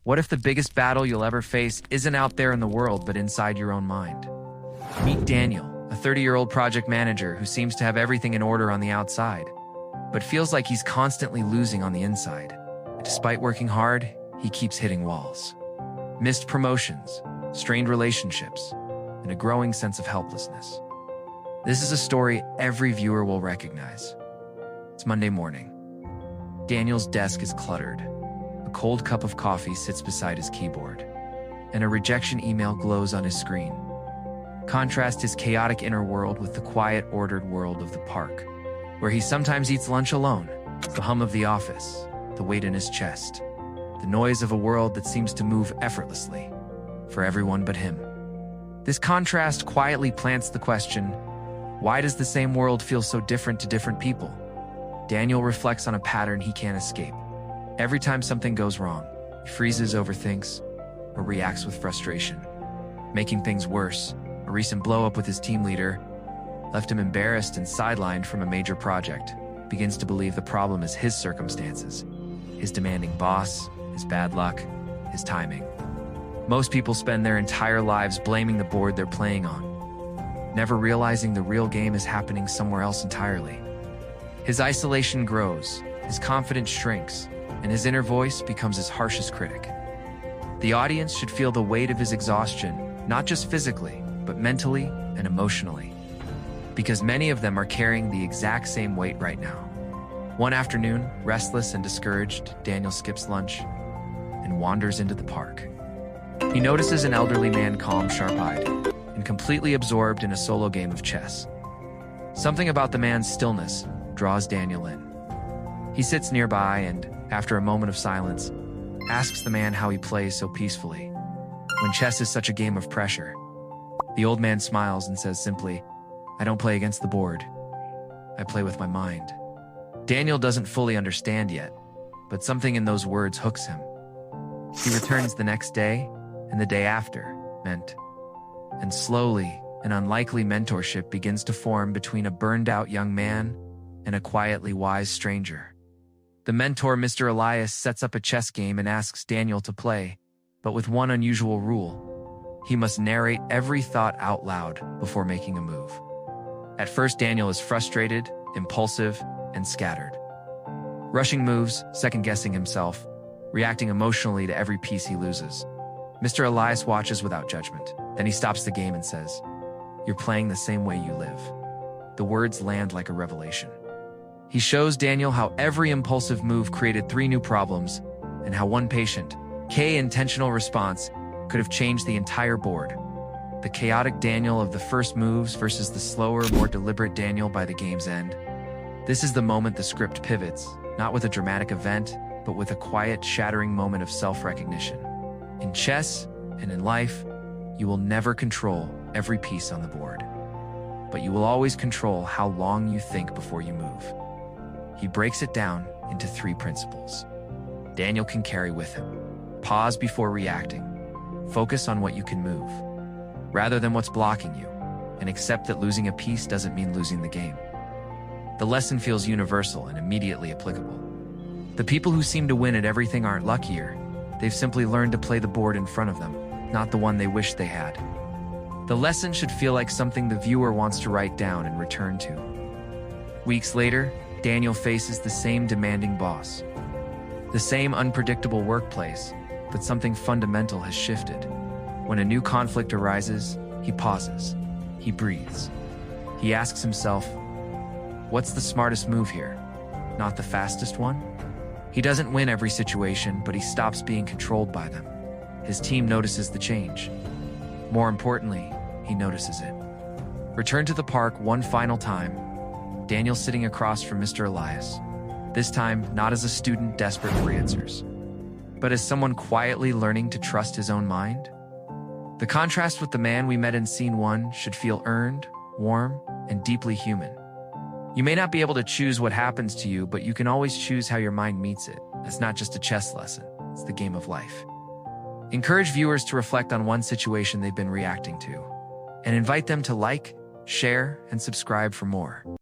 What if the biggest battle you'll ever face isn't out there in the world but inside your own mind? Meet Daniel, a 30-year-old project manager who seems to have everything in order on the outside, but feels like he's constantly losing on the inside. Despite working hard, he keeps hitting walls. Missed promotions, strained relationships, and a growing sense of helplessness. This is a story every viewer will recognize. It's Monday morning. Daniel's desk is cluttered. A cold cup of coffee sits beside his keyboard, and a rejection email glows on his screen. Contrast his chaotic inner world with the quiet, ordered world of the park, where he sometimes eats lunch alone. The hum of the office, the weight in his chest, the noise of a world that seems to move effortlessly for everyone but him. This contrast quietly plants the question, why does the same world feel so different to different people? Daniel reflects on a pattern he can't escape. Every time something goes wrong, he freezes, overthinks, or reacts with frustration. Making things worse, a recent blow-up with his team leader left him embarrassed and sidelined from a major project. Begins to believe the problem is his circumstances, his demanding boss, his bad luck, his timing. Most people spend their entire lives blaming the board they're playing on, never realizing the real game is happening somewhere else entirely. His isolation grows, his confidence shrinks, and his inner voice becomes his harshest critic. The audience should feel the weight of his exhaustion, not just physically, but mentally and emotionally, because many of them are carrying the exact same weight right now. One afternoon, restless and discouraged, Daniel skips lunch and wanders into the park. He notices an elderly man, calm, sharp-eyed, and completely absorbed in a solo game of chess. Something about the man's stillness draws Daniel in. He sits nearby and, after a moment of silence, asks the man how he plays so peacefully, when chess is such a game of pressure. The old man smiles and says simply, "I don't play against the board. I play with my mind." Daniel doesn't fully understand yet, but something in those words hooks him. He returns the next day, and the day after, and slowly, an unlikely mentorship begins to form between a burned-out young man and a quietly wise stranger. The mentor, Mr. Elias, sets up a chess game and asks Daniel to play, but with one unusual rule: he must narrate every thought out loud before making a move. At first, Daniel is frustrated, impulsive, and scattered. Rushing moves, second-guessing himself, reacting emotionally to every piece he loses. Mr. Elias watches without judgment. Then he stops the game and says, "You're playing the same way you live." The words land like a revelation. He shows Daniel how every impulsive move created 3 new problems, and how one patient, intentional response could have changed the entire board. The chaotic Daniel of the first moves versus the slower, more deliberate Daniel by the game's end. This is the moment the script pivots, not with a dramatic event, but with a quiet, shattering moment of self-recognition. In chess and in life, you will never control every piece on the board, but you will always control how long you think before you move. He breaks it down into 3 principles Daniel can carry with him. Pause before reacting. Focus on what you can move, rather than what's blocking you, and accept that losing a piece doesn't mean losing the game. The lesson feels universal and immediately applicable. The people who seem to win at everything aren't luckier. They've simply learned to play the board in front of them, not the one they wish they had. The lesson should feel like something the viewer wants to write down and return to. Weeks later, Daniel faces the same demanding boss, the same unpredictable workplace, but something fundamental has shifted. When a new conflict arises, he pauses, he breathes. He asks himself, what's the smartest move here? Not the fastest one? He doesn't win every situation, but he stops being controlled by them. His team notices the change. More importantly, he notices it. Return to the park one final time. Daniel sitting across from Mr. Elias. This time, not as a student desperate for answers, but as someone quietly learning to trust his own mind. The contrast with the man we met in scene 1 should feel earned, warm, and deeply human. You may not be able to choose what happens to you, but you can always choose how your mind meets it. It's not just a chess lesson, it's the game of life. Encourage viewers to reflect on one situation they've been reacting to, and invite them to like, share, and subscribe for more.